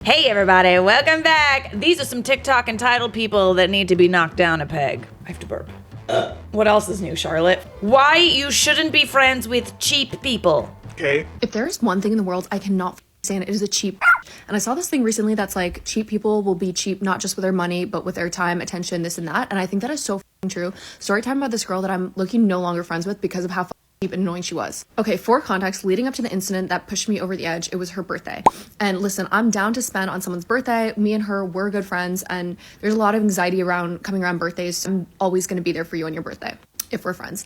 Hey everybody, welcome back. These are some TikTok entitled people that need to be knocked down a peg. I have to burp. What else is new, Charlotte? Why you shouldn't be friends with cheap people. Okay. If there's one thing in the world I cannot stand, it is a cheap. And I saw this thing recently that's like, cheap people will be cheap not just with their money, but with their time, attention, this and that. And I think that is so true. Story time about this girl that I'm looking no longer friends with because of how cheap and annoying she was. Okay, for context, leading up to the incident that pushed me over the edge, it was her birthday. And listen, I'm down to spend on someone's birthday. Me and her were good friends, and there's a lot of anxiety around coming around birthdays. I'm always going to be there for you on your birthday if we're friends.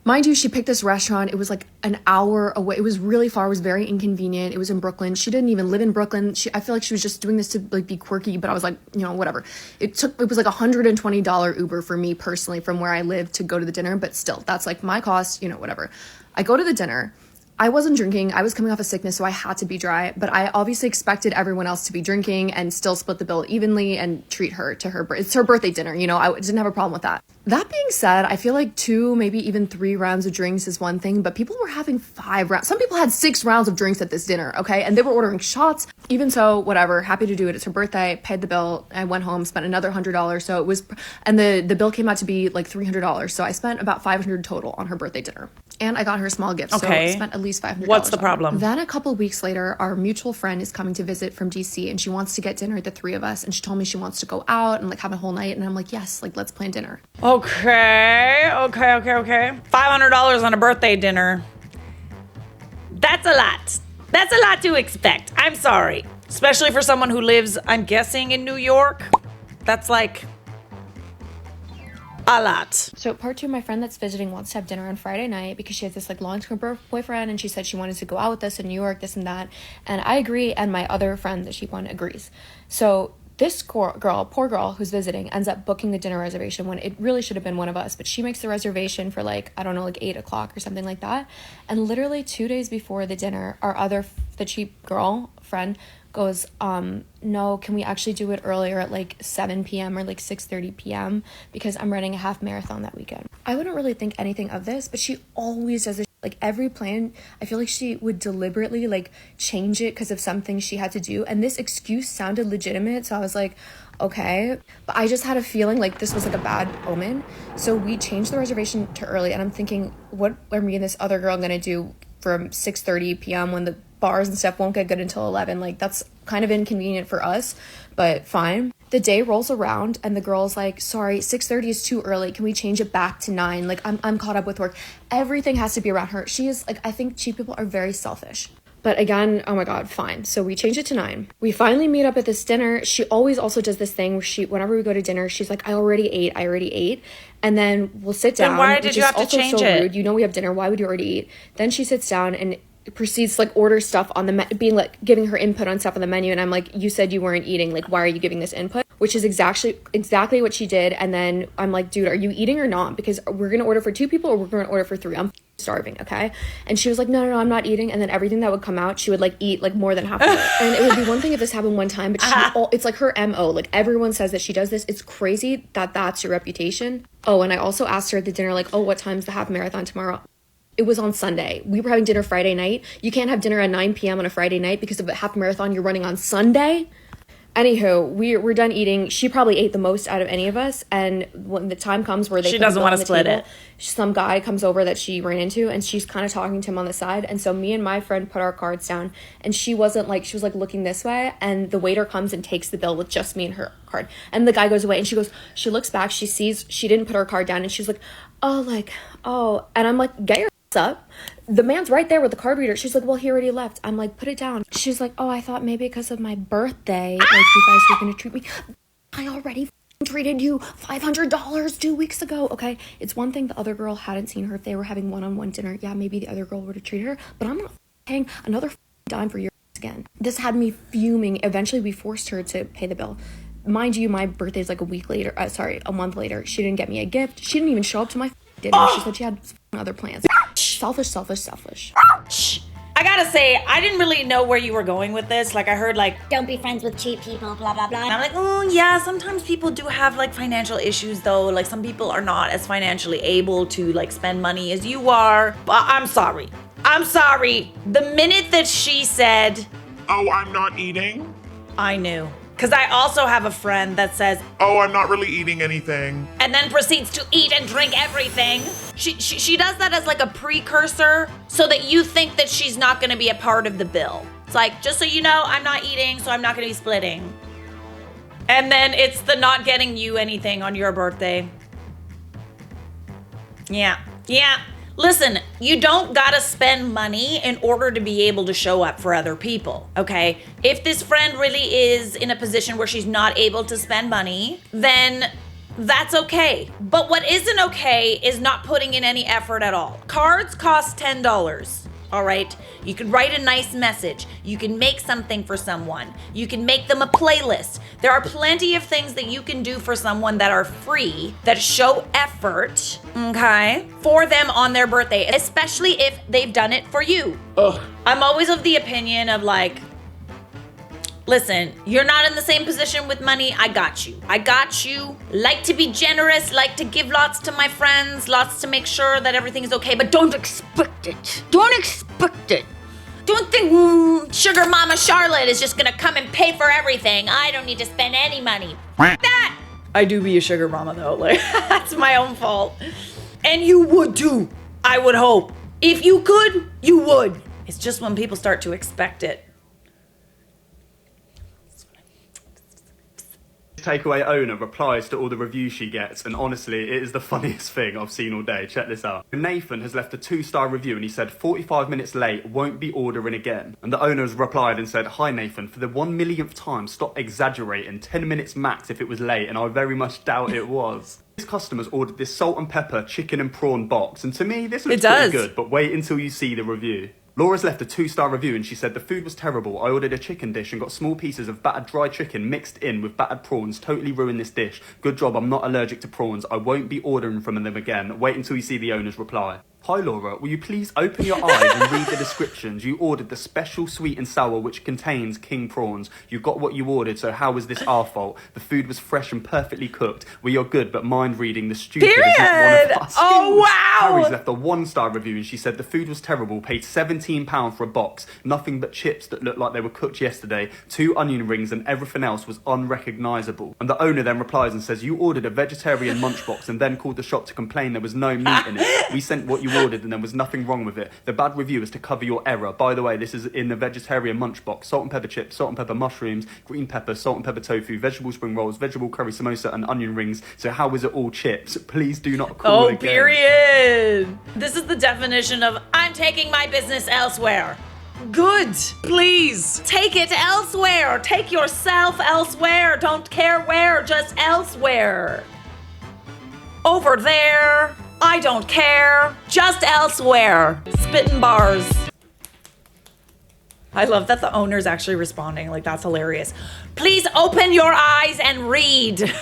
Mind you, she picked this restaurant. It was like an hour away. It was really far. It was very inconvenient. It was in Brooklyn. She didn't even live in Brooklyn. I feel like she was just doing this to like be quirky, but I was like, you know, whatever. It was like $120 Uber for me personally from where I live to go to the dinner, but still, that's like my cost, you know, whatever. I go to the dinner. I wasn't drinking. I was coming off a sickness, so I had to be dry, but I obviously expected everyone else to be drinking and still split the bill evenly and treat her to her, it's her birthday dinner, you know, I didn't have a problem with that. That being said, I feel like 2, maybe even 3 rounds of drinks is one thing, but people were having 5 rounds. Some people had 6 rounds of drinks at this dinner, okay? And they were ordering shots. Even so, whatever, happy to do it. It's her birthday, paid the bill. I went home, spent another $100. So it was, and the bill came out to be like $300. So I spent about $500 total on her birthday dinner. And I got her a small gift, so I spent at least $500. What's the problem? Then a couple weeks later, our mutual friend is coming to visit from DC, and she wants to get dinner, the 3 of us, and she told me she wants to go out and like have a whole night, and I'm like, yes, like let's plan dinner. Okay. $500 on a birthday dinner. That's a lot. That's a lot to expect. I'm sorry. Especially for someone who lives, I'm guessing, in New York. That's like a lot. So part 2, my friend that's visiting wants to have dinner on Friday night because she has this like long-term boyfriend, and she said she wanted to go out with us in New York, this and that. And I agree, and my other friend that she wanted agrees. So this poor girl who's visiting ends up booking the dinner reservation when it really should have been one of us, but she makes the reservation for like, I don't know, like 8 o'clock or something like that. And literally 2 days before the dinner, the cheap girl friend goes, no, can we actually do it earlier at like 7 p.m. or like 6:30 p.m. because I'm running a half marathon that weekend. I wouldn't really think anything of this, but she always does this. Like every plan, I feel like she would deliberately like change it because of something she had to do, and this excuse sounded legitimate, so I was like, okay. But I just had a feeling like this was like a bad omen, so we changed the reservation to early, and I'm thinking, what are me and this other girl gonna do from 6:30 p.m. when the bars and stuff won't get good until 11? Like that's kind of inconvenient for us, but fine. The day rolls around and the girl's like, sorry, 6:30 is too early. Can we change it back to 9? Like I'm caught up with work. Everything has to be around her. She is like, I think cheap people are very selfish. But again, oh my God, fine. So we change it to 9. We finally meet up at this dinner. She always also does this thing where whenever we go to dinner, she's like, I already ate. And then we'll sit down. Then why did you have to change it? Rude. You know we have dinner. Why would you already eat? Then she sits down and proceeds to like order stuff on the being like giving her input on stuff on the menu, and I'm like, you said you weren't eating, like why are you giving this input? Which is exactly what she did. And then I'm like, dude, are you eating or not? Because we're gonna order for 2 people or we're gonna order for 3. I'm starving, okay? And she was like, no, I'm not eating. And then everything that would come out, she would like eat like more than half of it. And it would be one thing if this happened one time, but it's like her MO. Like everyone says that she does this. It's crazy that that's your reputation. Oh, and I also asked her at the dinner, like, oh, what time's the half marathon tomorrow? It was on Sunday. We were having dinner Friday night. You can't have dinner at 9 p.m. on a Friday night because of a half marathon you're running on Sunday. Anywho, we're done eating. She probably ate the most out of any of us. And when the time comes where she doesn't want to split it, some guy comes over that she ran into, and she's kind of talking to him on the side. And so me and my friend put our cards down, and she was like looking this way, and the waiter comes and takes the bill with just me and her card. And the guy goes away, and she looks back, she sees she didn't put her card down, and she's like, oh, and I'm like, get your up. The man's right there with the card reader. She's like, well, he already left. I'm like, put it down. She's like, oh, I thought maybe because of my birthday, like you guys were gonna treat me. I already treated you $500 2 weeks ago. Okay, it's one thing the other girl hadn't seen her. If they were having one-on-one dinner, yeah, maybe the other girl would have treated her, but I'm not paying another dime for your again. This had me fuming. Eventually we forced her to pay the bill. Mind you, my birthday's like a month later. She didn't get me a gift. She didn't even show up to my dinner. She said she had other plans. Selfish. I gotta say, I didn't really know where you were going with this. Like, I heard, like, don't be friends with cheap people, blah, blah, blah. And I'm like, oh, yeah, sometimes people do have, like, financial issues, though. Like, some people are not as financially able to, like, spend money as you are. But I'm sorry. The minute that she said, oh, I'm not eating, I knew. Because I also have a friend that says, oh, I'm not really eating anything. and then proceeds to eat and drink everything. She does that as like a precursor so that you think that she's not going to be a part of the bill. It's like, just so you know, I'm not eating, so I'm not going to be splitting. And then it's the not getting you anything on your birthday. Yeah. Listen, you don't gotta spend money in order to be able to show up for other people, okay? If this friend really is in a position where she's not able to spend money, then that's okay. But what isn't okay is not putting in any effort at all. Cards cost $10. All right, you can write a nice message. You can make something for someone. You can make them a playlist. There are plenty of things that you can do for someone that are free, that show effort, okay, for them on their birthday, especially if they've done it for you. Ugh. I'm always of the opinion of like, listen, you're not in the same position with money. I got you. Like to be generous, like to give lots to my friends, lots to make sure that everything is okay, but don't expect it. Don't think Sugar Mama Charlotte is just gonna come and pay for everything. I don't need to spend any money. That! I do be a sugar mama though. Like, that's my own fault. And you would too, I would hope. If you could, you would. It's just when people start to expect it. Takeaway owner replies to all the reviews she gets, and honestly, it is the funniest thing I've seen all day. Check this out. Nathan has left a 2-star review and he said, 45 minutes late, won't be ordering again. And the owner has replied and said, hi Nathan, for the 1 millionth time, stop exaggerating, 10 minutes max if it was late, and I very much doubt it was. This customer's ordered this salt and pepper chicken and prawn box, and to me, this looks pretty good, but wait until you see the review. Laura's left a 2-star review and she said, the food was terrible. I ordered a chicken dish and got small pieces of battered dry chicken mixed in with battered prawns. Totally ruined this dish. Good job, I'm not allergic to prawns. I won't be ordering from them again. Wait until you see the owner's reply. Hi Laura, will you please open your eyes and read the descriptions? You ordered the special sweet and sour which contains king prawns. You got what you ordered, so how was this our fault? The food was fresh and perfectly cooked. We are good, but mind reading the stupid is not one of us. Oh wow! Harry's left a 1-star review and she said the food was terrible, paid £17 for a box, nothing but chips that looked like they were cooked yesterday, 2 onion rings and everything else was unrecognisable. And the owner then replies and says, you ordered a vegetarian munchbox and then called the shop to complain there was no meat in it. We sent what you ordered and there was nothing wrong with it. The bad review is to cover your error. By the way, this is in the vegetarian munchbox. Salt and pepper chips, salt and pepper mushrooms, green pepper, salt and pepper tofu, vegetable spring rolls, vegetable curry samosa and onion rings. So how was it all chips? Please do not call again. Period. This is the definition of I'm taking my business elsewhere. Good. Please take it elsewhere. Take yourself elsewhere. Don't care where, just elsewhere. Over there. I don't care. Just elsewhere. Spitting bars. I love that the owner's actually responding. Like, that's hilarious. Please open your eyes and read.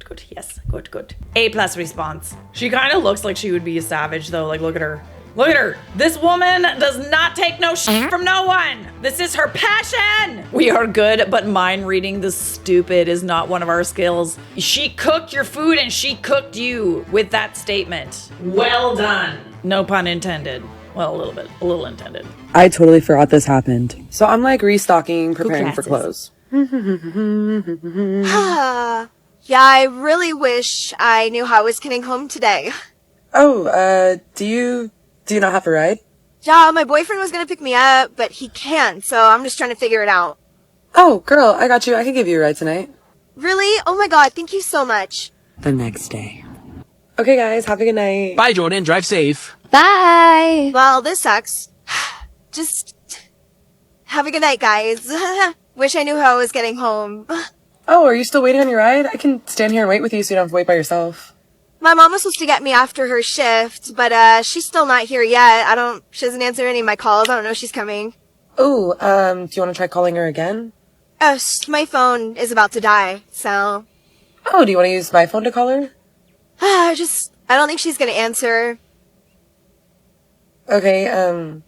Good. Yes. Good. A+ response. She kind of looks like she would be a savage, though. Like, look at her. Look at her. This woman does not take no shit from no one. This is her passion. We are good, but mind reading the stupid is not one of our skills. She cooked your food and she cooked you with that statement. Well done. No pun intended. Well, a little bit. A little intended. I totally forgot this happened. So I'm like restocking, preparing for clothes. Yeah, I really wish I knew how I was getting home today. Oh, do you not have a ride? Yeah, my boyfriend was gonna pick me up, but he can't, so I'm just trying to figure it out. Oh, girl, I got you. I can give you a ride tonight. Really? Oh my god, thank you so much. The next day. Okay, guys, have a good night. Bye, Jordan. Drive safe. Bye! Well, this sucks. Just have a good night, guys. Wish I knew how I was getting home. Oh, are you still waiting on your ride? I can stand here and wait with you so you don't have to wait by yourself. My mom was supposed to get me after her shift, but she's still not here yet. She doesn't answer any of my calls. I don't know if she's coming. Ooh, do you want to try calling her again? My phone is about to die, so. Oh, do you want to use my phone to call her? I don't think she's gonna answer. Okay,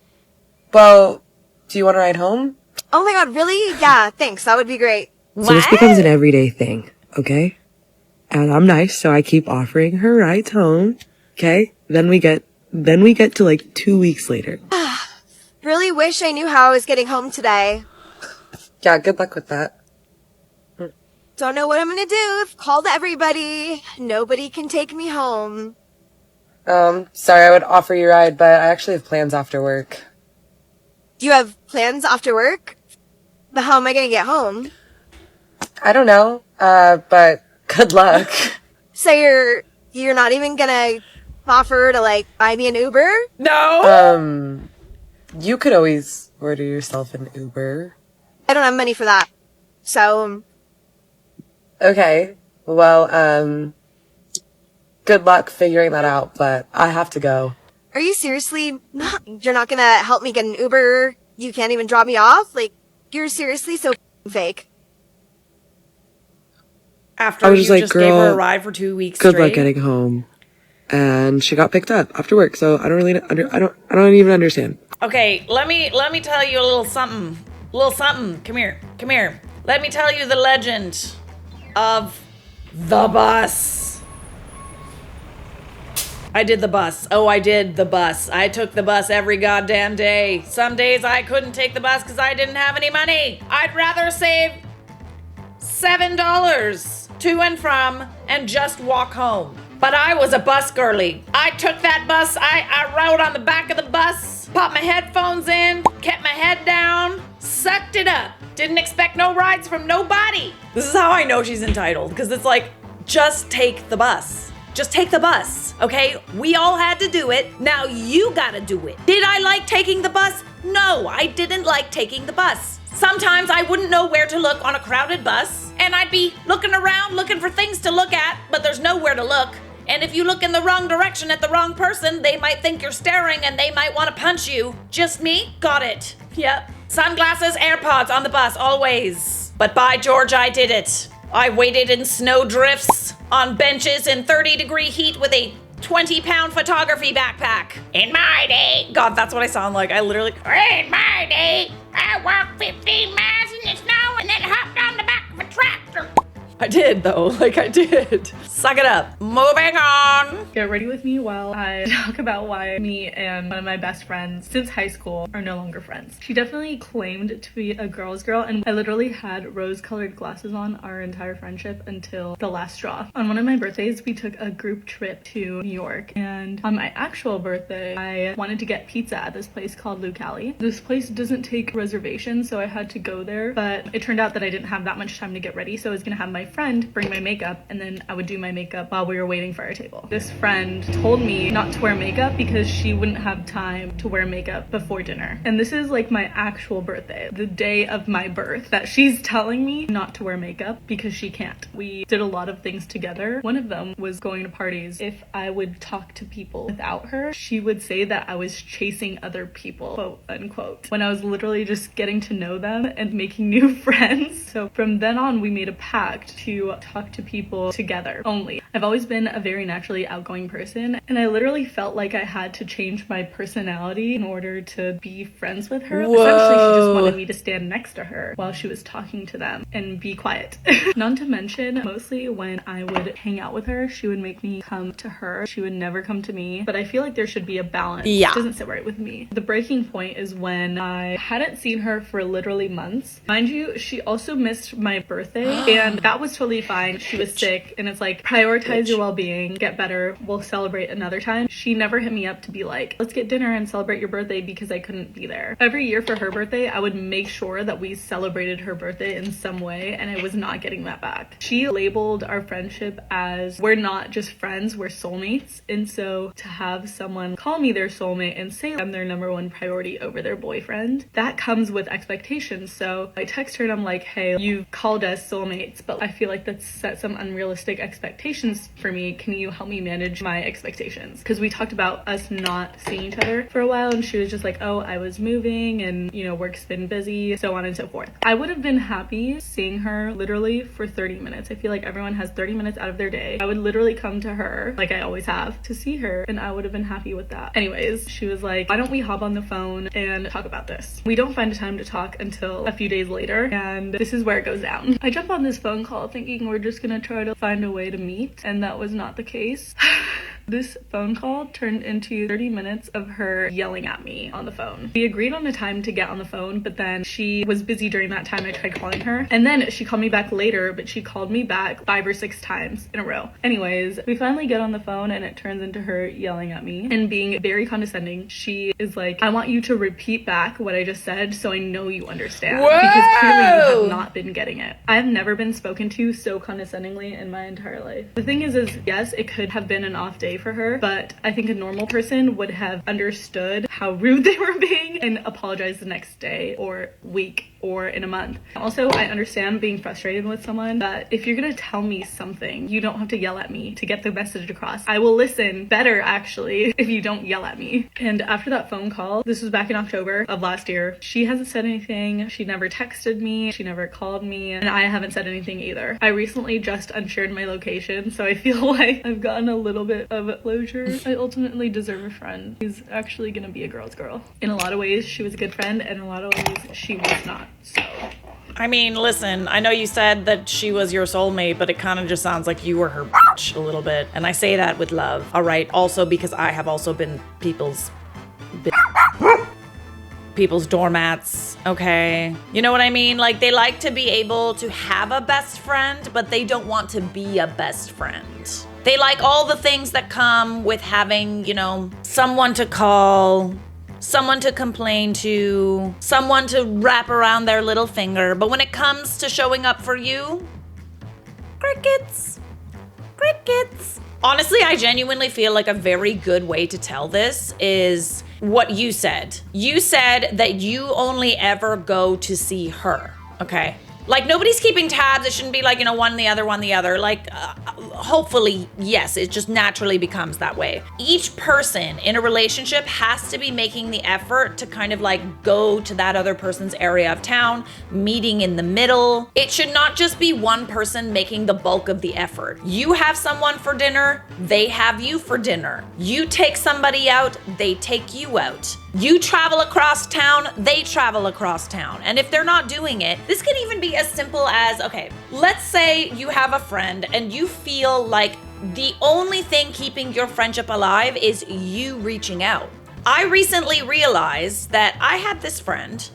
well, do you want to ride home? Oh my god, really? Yeah, thanks. That would be great. So this becomes an everyday thing, okay? And I'm nice, so I keep offering her rides home, okay? Then we get to like 2 weeks later. Really wish I knew how I was getting home today. Yeah, good luck with that. Don't know what I'm gonna do. I've called everybody. Nobody can take me home. Sorry, I would offer you a ride, but I actually have plans after work. Do you have plans after work? But how am I gonna get home? I don't know, but good luck. So you're not even gonna offer to, like, buy me an Uber? No. You could always order yourself an Uber. I don't have money for that. So, Okay, well, good luck figuring that out, but I have to go. are you seriously you're not gonna help me get an Uber? You can't even drop me off? Like, you're seriously so fake. After I was you just like, just gave her a girl, ride for 2 weeks Good straight. luck getting home. And she got picked up after work, so I don't really, I don't even understand. Okay, let me tell you a little something. Come here. Let me tell you the legend of the bus. I did the bus. I took the bus every goddamn day. Some days I couldn't take the bus because I didn't have any money. I'd rather save $7 to and from and just walk home. But I was a bus girly. I took that bus, I rode on the back of the bus, popped my headphones in, kept my head down, sucked it up. Didn't expect no rides from nobody. This is how I know she's entitled, because it's like, just take the bus. Just take the bus, okay? We all had to do it. Now you gotta do it. Did I like taking the bus? No, I didn't like taking the bus. Sometimes I wouldn't know where to look on a crowded bus, and I'd be looking around looking for things to look at, but there's nowhere to look. And if you look in the wrong direction at the wrong person, they might think you're staring and they might want to punch you. Just me? Got it. Yep. Sunglasses, AirPods on the bus, always. But by George, I did it. I waited in snow drifts, on benches in 30-degree heat with a 20-pound photography backpack. In my day. God, that's what I sound like. In my day, I walked 15 miles in the snow and then hopped on the back of a tractor. I did, though. I did. Suck it up. Moving on. Get ready with me while I talk about why me and one of my best friends since high school are no longer friends. She definitely claimed to be a girl's girl, and I literally had rose-colored glasses on our entire friendship until the last straw. On one of my birthdays, we took a group trip to New York, and on my actual birthday, I wanted to get pizza at this place called Lucali. This place doesn't take reservations, so I had to go there, but it turned out that I didn't have that much time to get ready, so I was gonna have my friend bring my makeup, and then I would do my makeup while we were waiting for our table. This friend told me not to wear makeup because she wouldn't have time to wear makeup before dinner. And this is like my actual birthday, the day of my birth, that she's telling me not to wear makeup because she can't. We did a lot of things together. One of them was going to parties. If I would talk to people without her, she would say that I was chasing other people, quote unquote, when I was literally just getting to know them and making new friends. So from then on, we made a pact to talk to people together only. I've always been a very naturally outgoing person, and I literally felt like I had to change my personality in order to be friends with her. Whoa. Essentially, she just wanted me to stand next to her while she was talking to them and be quiet. Not to mention, mostly when I would hang out with her, she would make me come to her. She would never come to me, but I feel like there should be a balance. Yeah. It doesn't sit right with me. The breaking point is when I hadn't seen her for literally months. Mind you, she also missed my birthday, and that was totally fine. She was sick, and it's like, prioritize your well-being, get better, we'll celebrate another time. She never hit me up to be like, let's get dinner and celebrate your birthday, because I couldn't be there. Every year for her birthday, I would make sure that we celebrated her birthday in some way, and I was not getting that back. She labeled our friendship as, we're not just friends, we're soulmates. And so to have someone call me their soulmate and say I'm their number one priority over their boyfriend, that comes with expectations. So I text her and I'm like, hey, you've called us soulmates, but I feel like that's set some unrealistic expectations for me. Can you help me manage my expectations? Because we talked about us not seeing each other for a while, and she was just like, oh, I was moving and, you know, work's been busy, so on and so forth. I would have been happy seeing her literally for 30 minutes. I feel like everyone has 30 minutes out of their day. I would literally come to her, like I always have, to see her, and I would have been happy with that. Anyways, she was like, why don't we hop on the phone and talk about this? We don't find a time to talk until a few days later, and this is where it goes down. I jump on this phone call thinking we're just gonna try to find a way to meet, and that was not the case. This phone call turned into 30 minutes of her yelling at me on the phone. We agreed on a time to get on the phone, but then she was busy during that time. I tried calling her, and then she called me back later, but she called me back 5 or 6 times in a row. Anyways, we finally get on the phone and it turns into her yelling at me and being very condescending. She is like, I want you to repeat back what I just said so I know you understand. Whoa! Because clearly you have not been getting it. I've never been spoken to so condescendingly in my entire life. The thing is yes, it could have been an off day for her, but I think a normal person would have understood how rude they were being and apologized the next day or week or in a month. Also, I understand being frustrated with someone, but if you're gonna tell me something, you don't have to yell at me to get the message across. I will listen better, actually, if you don't yell at me. And after that phone call, this was back in October of last year, she hasn't said anything. She never texted me. She never called me. And I haven't said anything either. I recently just unshared my location, so I feel like I've gotten a little bit of closure. I ultimately deserve a friend who's actually gonna be a girl's girl. In a lot of ways, she was a good friend, and in a lot of ways, she was not. So I mean, listen, I know you said that she was your soulmate, but it kind of just sounds like you were her bitch a little bit. And I say that with love, all right? Also because I have also been people's doormats, okay? You know what I mean? Like, they like to be able to have a best friend, but they don't want to be a best friend. They like all the things that come with having, you know, someone to call, someone to complain to, someone to wrap around their little finger. But when it comes to showing up for you, crickets. Crickets. Honestly, I genuinely feel like a very good way to tell this is what you said. You said that you only ever go to see her, okay? Like, nobody's keeping tabs. It shouldn't be like, you know, one the other, one the other. Like, hopefully, yes, it just naturally becomes that way. Each person in a relationship has to be making the effort to kind of like go to that other person's area of town, meeting in the middle. It should not just be one person making the bulk of the effort. You have someone for dinner, they have you for dinner. You take somebody out, they take you out. You travel across town, they travel across town. And if they're not doing it, this can even be as simple as, okay, let's say you have a friend and you feel like the only thing keeping your friendship alive is you reaching out. I recently realized that I had this friend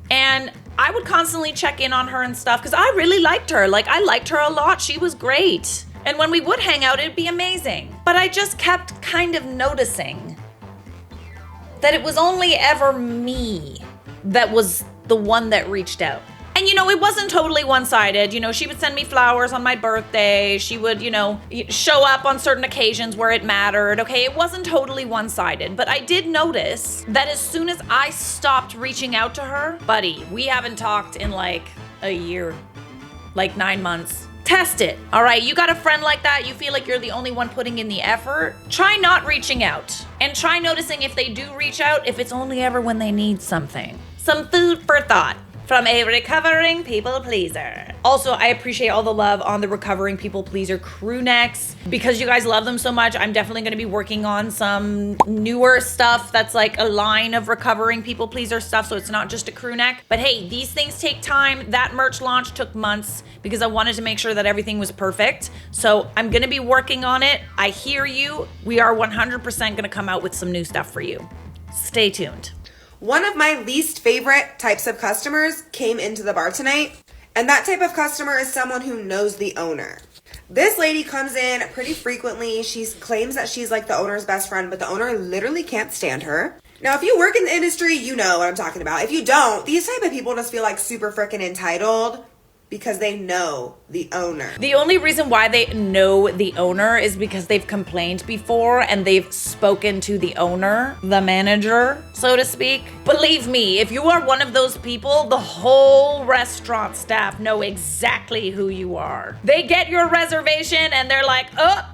and I would constantly check in on her and stuff because I really liked her. Like, I liked her a lot. She was great. And when we would hang out, it'd be amazing. But I just kept kind of noticing that it was only ever me that was the one that reached out. And, you know, it wasn't totally one-sided. You know, she would send me flowers on my birthday. She would, you know, show up on certain occasions where it mattered. Okay, it wasn't totally one-sided. But I did notice that as soon as I stopped reaching out to her, buddy, we haven't talked in like a year, like 9 months. Test it, all right? You got a friend like that, you feel like you're the only one putting in the effort, try not reaching out. And try noticing if they do reach out, if it's only ever when they need something. Some food for thought from a recovering people pleaser. Also, I appreciate all the love on the recovering people pleaser crew necks. Because you guys love them so much, I'm definitely gonna be working on some newer stuff that's like a line of recovering people pleaser stuff, so it's not just a crew neck. But hey, these things take time. That merch launch took months because I wanted to make sure that everything was perfect. So I'm gonna be working on it. I hear you. We are 100% gonna come out with some new stuff for you. Stay tuned. One of my least favorite types of customers came into the bar tonight, and that type of customer is someone who knows the owner. This lady comes in pretty frequently. She claims that she's like the owner's best friend, but the owner literally can't stand her. Now, if you work in the industry, you know what I'm talking about. If you don't, these type of people just feel like super freaking entitled because they know the owner. The only reason why they know the owner is because they've complained before and they've spoken to the owner, the manager, so to speak. Believe me, if you are one of those people, the whole restaurant staff know exactly who you are. They get your reservation and they're like, oh,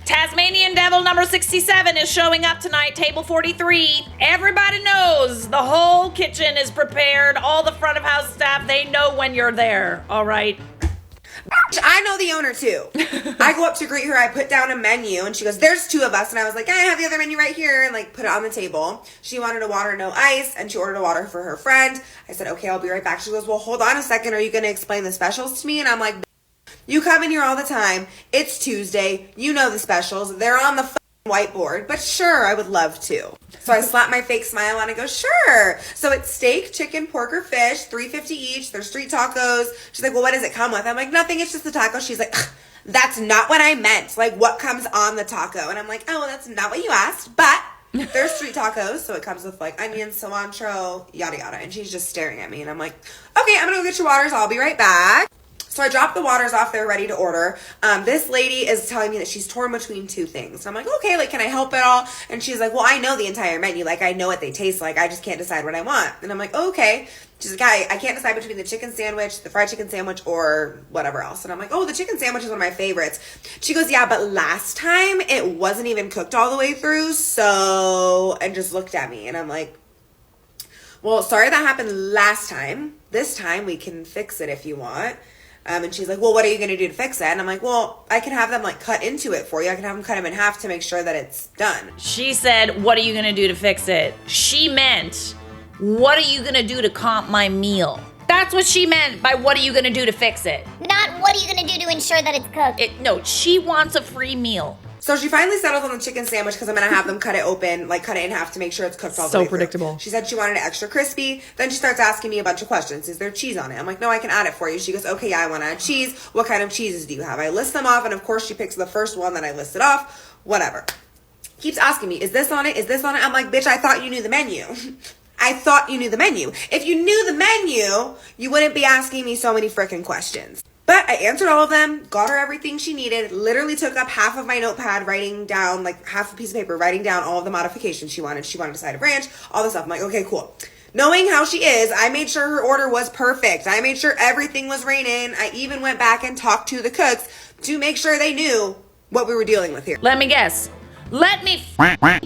Tasmanian Devil number 67 is showing up tonight, table 43. Everybody knows the whole kitchen is prepared. All the front of house staff, they know when you're there, all right? I know the owner too. I go up to greet her, I put down a menu, and she goes, there's 2 of us. And I was like, I have the other menu right here, and like put it on the table. She wanted a water, no ice, and she ordered a water for her friend. I said, okay, I'll be right back. She goes, well, hold on a second. Are you going to explain the specials to me? And I'm like, You come in here all the time. It's Tuesday. You know the specials. They're on the whiteboard, but sure, I would love to. So I slap my fake smile on and go, sure. So it's steak, chicken, pork, or fish, $3.50 each. There's 3 tacos. She's like, well, what does it come with? I'm like, nothing. It's just the taco. She's like, that's not what I meant. Like, what comes on the taco? And I'm like, oh, well, that's not what you asked, but there's 3 tacos. So it comes with like onions, cilantro, yada, yada. And she's just staring at me. And I'm like, okay, I'm going to go get your waters. I'll be right back. So I dropped the waters off there ready to order. This lady is telling me that she's torn between 2 things. So I'm like, okay, like, can I help at all? And she's like, well, I know the entire menu. Like, I know what they taste like. I just can't decide what I want. And I'm like, okay. She's like, I can't decide between the chicken sandwich, the fried chicken sandwich, or whatever else. And I'm like, oh, the chicken sandwich is one of my favorites. She goes, yeah, but last time it wasn't even cooked all the way through. So, and just looked at me. And I'm like, well, sorry that happened last time. This time we can fix it if you want. And she's like, well, what are you going to do to fix it? And I'm like, well, I can have them like cut into it for you. I can have them cut them in half to make sure that it's done. She said, what are you going to do to fix it? She meant, what are you going to do to comp my meal? That's what she meant by what are you going to do to fix it? Not what are you going to do to ensure that it's cooked. No, she wants a free meal. So she finally settles on the chicken sandwich because I'm going to have them cut it open, like cut it in half to make sure it's cooked all the way So predictable. through. She said she wanted it extra crispy. Then she starts asking me a bunch of questions. Is there cheese on it? I'm like, no, I can add it for you. She goes, okay, yeah, I want to add cheese. What kind of cheeses do you have? I list them off, and of course she picks the first one that I listed off. Whatever. Keeps asking me, is this on it? Is this on it? I'm like, bitch, I thought you knew the menu. I thought you knew the menu. If you knew the menu, you wouldn't be asking me so many freaking questions. But I answered all of them, got her everything she needed, literally took up half of my notepad, writing down, like half a piece of paper, writing down all of the modifications she wanted. She wanted a side of ranch, all this stuff. I'm like, okay, cool. Knowing how she is, I made sure her order was perfect. I made sure everything was raining. I even went back and talked to the cooks to make sure they knew what we were dealing with here. Let me guess. Let me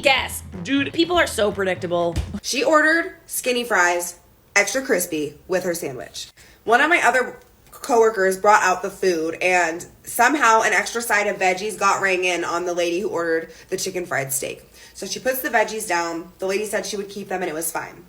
guess. Dude, people are so predictable. She ordered skinny fries, extra crispy, with her sandwich. One of my other coworkers brought out the food, and somehow an extra side of veggies got rang in on the lady who ordered the chicken fried steak. So she puts the veggies down. The lady said she would keep them and it was fine.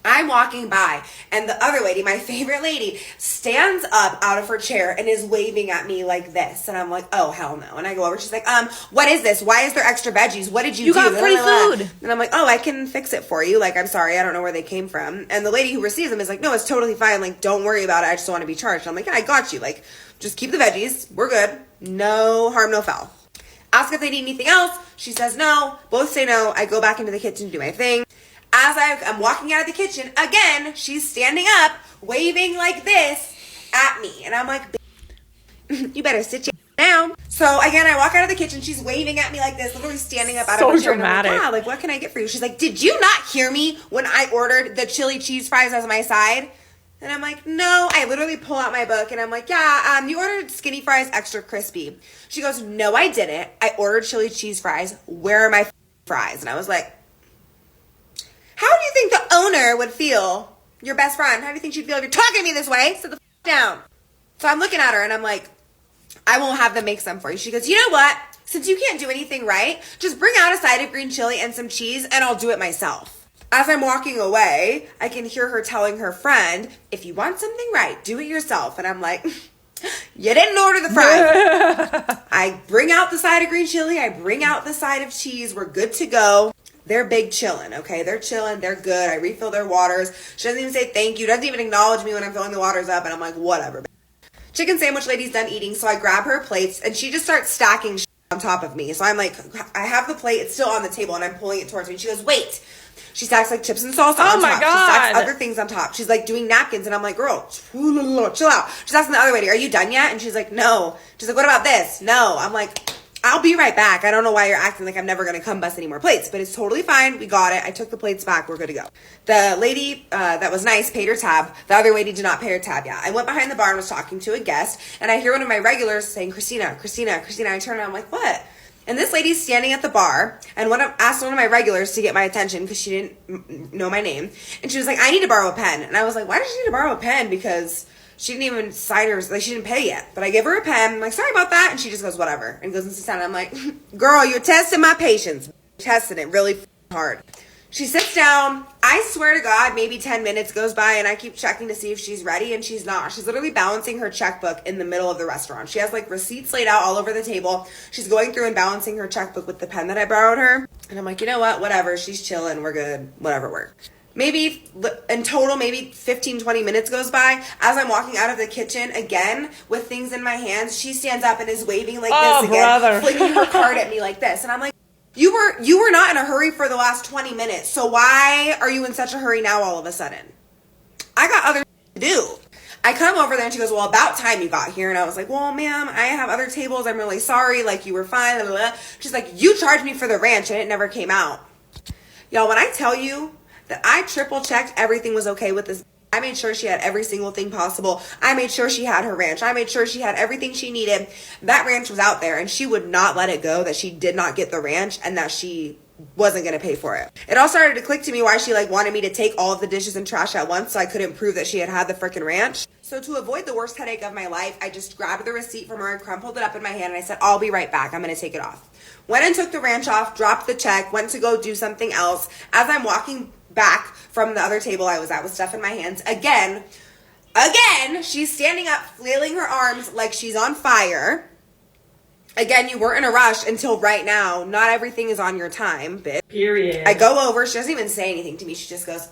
I'm walking by, and the other lady, my favorite lady, stands up out of her chair and is waving at me like this. And I'm like, oh, hell no. And I go over, she's like, what is this? Why is there extra veggies? What did you do? You got free food. And I'm like, oh, I can fix it for you. Like, I'm sorry, I don't know where they came from. And the lady who receives them is like, no, it's totally fine. Like, don't worry about it. I just don't want to be charged. And I'm like, yeah, I got you. Like, just keep the veggies. We're good. No harm, no foul. Ask if they need anything else. She says no. Both say no. I go back into the kitchen to do my thing. As I'm walking out of the kitchen, again, she's standing up, waving like this at me. And I'm like, you better sit down. So again, I walk out of the kitchen. She's waving at me like this, literally standing up out of her chair. Dramatic. And I'm like, wow, like, what can I get for you? She's like, did you not hear me when I ordered the chili cheese fries as my side? And I'm like, no. I literally pull out my book and I'm like, yeah, you ordered skinny fries extra crispy. She goes, no, I didn't. I ordered chili cheese fries. Where are my fries? And I was like, how do you think the owner would feel, your best friend? How do you think she'd feel if you're talking to me this way? Sit the down. So I'm looking at her and I'm like, I won't have them make some for you. She goes, you know what? Since you can't do anything right, just bring out a side of green chili and some cheese and I'll do it myself. As I'm walking away, I can hear her telling her friend, if you want something right, do it yourself. And I'm like, you didn't order the fries. I bring out the side of green chili. I bring out the side of cheese. We're good to go. They're big chilling, okay? They're chilling. They're good. I refill their waters. She doesn't even say thank you. Doesn't even acknowledge me when I'm filling the waters up. And I'm like, whatever. Chicken sandwich lady's done eating. So I grab her plates and she just starts stacking on top of me. So I'm like, I have the plate. It's still on the table and I'm pulling it towards me. She goes, wait. She stacks like chips and salsa on top. My God. She stacks other things on top. She's like doing napkins. And I'm like, girl, chill out. She's asking the other lady, are you done yet? And she's like, no. She's like, what about this? No. I'm like, I'll be right back. I don't know why you're acting like I'm never going to come bust any more plates, but it's totally fine. We got it. I took the plates back. We're good to go. The lady that was nice paid her tab. The other lady did not pay her tab yet. I went behind the bar and was talking to a guest, and I hear one of my regulars saying, Christina, Christina, Christina. I turn around, I'm like, what? And this lady's standing at the bar, and asked one of my regulars to get my attention because she didn't know my name. And she was like, I need to borrow a pen. And I was like, why does she need to borrow a pen? Because she didn't even sign her, like she didn't pay yet. But I give her a pen. I'm like, sorry about that. And she just goes, whatever. And goes and sits down. I'm like, girl, you're testing my patience. Testing it really hard. She sits down. I swear to God, maybe 10 minutes goes by and I keep checking to see if she's ready, and she's not. She's literally balancing her checkbook in the middle of the restaurant. She has like receipts laid out all over the table. She's going through and balancing her checkbook with the pen that I borrowed her. And I'm like, you know what? Whatever. She's chilling. We're good. Whatever works. Maybe in total, maybe 15, 20 minutes goes by. As I'm walking out of the kitchen again with things in my hands, she stands up and is waving like this again, flinging her card at me like this. And I'm like, you were not in a hurry for the last 20 minutes. So why are you in such a hurry now all of a sudden? I got other to do. I come over there and she goes, well, about time you got here. And I was like, well, ma'am, I have other tables. I'm really sorry. Like, you were fine. Blah, blah, blah. She's like, you charged me for the ranch and it never came out. Y'all, when I tell you that I triple checked everything was okay with this, I made sure she had every single thing possible. I made sure she had her ranch. I made sure she had everything she needed. That ranch was out there and she would not let it go that she did not get the ranch and that she wasn't going to pay for it. It all started to click to me why she like wanted me to take all of the dishes and trash at once so I couldn't prove that she had the freaking ranch. So to avoid the worst headache of my life, I just grabbed the receipt from her and crumpled it up in my hand and I said, I'll be right back. I'm going to take it off. Went and took the ranch off, dropped the check, went to go do something else. As I'm walking back from the other table I was at with stuff in my hands, again, she's standing up, flailing her arms like she's on fire. Again, you weren't in a rush until right now. Not everything is on your time, bitch. Period. I go over. She doesn't even say anything to me. She just goes,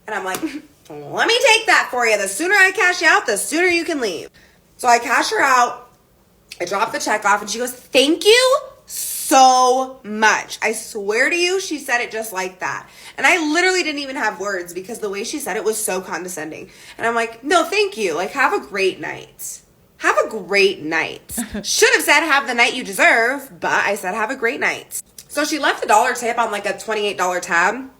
and I'm like, let me take that for you. The sooner I cash you out, the sooner you can leave. So I cash her out. I drop the check off and she goes, thank you so much. I swear to you, she said it just like that. And I literally didn't even have words because the way she said it was so condescending. And I'm like, no, thank you. Like, have a great night. Have a great night. Should have said have the night you deserve, but I said have a great night. So she left a $1 tip on like a $28 tab,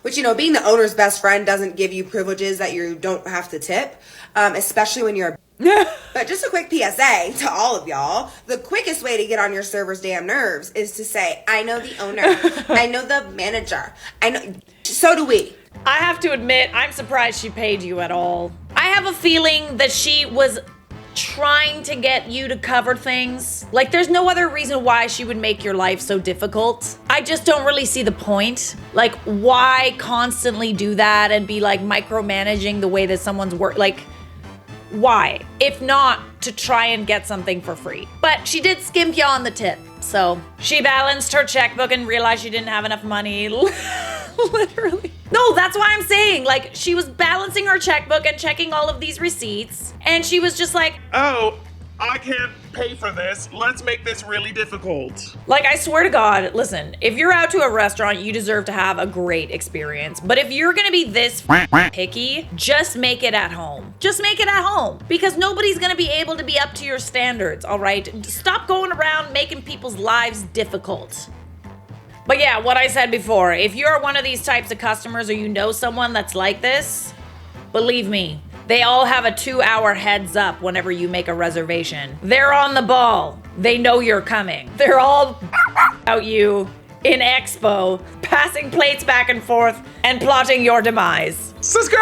which, you know, being the owner's best friend doesn't give you privileges that you don't have to tip, especially when you're But just a quick PSA to all of y'all. The quickest way to get on your server's damn nerves is to say, I know the owner. I know the manager. I know. So do we. I have to admit, I'm surprised she paid you at all. I have a feeling that she was trying to get you to cover things. Like, there's no other reason why she would make your life so difficult. I just don't really see the point. Like, why constantly do that and be like micromanaging the way that someone's work? Like, why? If not to try and get something for free. But she did skimp you on the tip. So she balanced her checkbook and realized she didn't have enough money. Literally. No, that's why I'm saying, like, she was balancing her checkbook and checking all of these receipts. And she was just like, oh, I can't pay for this. Let's make this really difficult. Like, I swear to God, listen, if you're out to a restaurant, you deserve to have a great experience. But if you're gonna be this picky, just make it at home. Just make it at home. Because nobody's gonna be able to be up to your standards, all right? Stop going around making people's lives difficult. But yeah, what I said before, if you're one of these types of customers or you know someone that's like this, believe me, they all have a 2-hour heads up whenever you make a reservation. They're on the ball. They know you're coming. They're all out you in expo, passing plates back and forth and plotting your demise. Subscribe!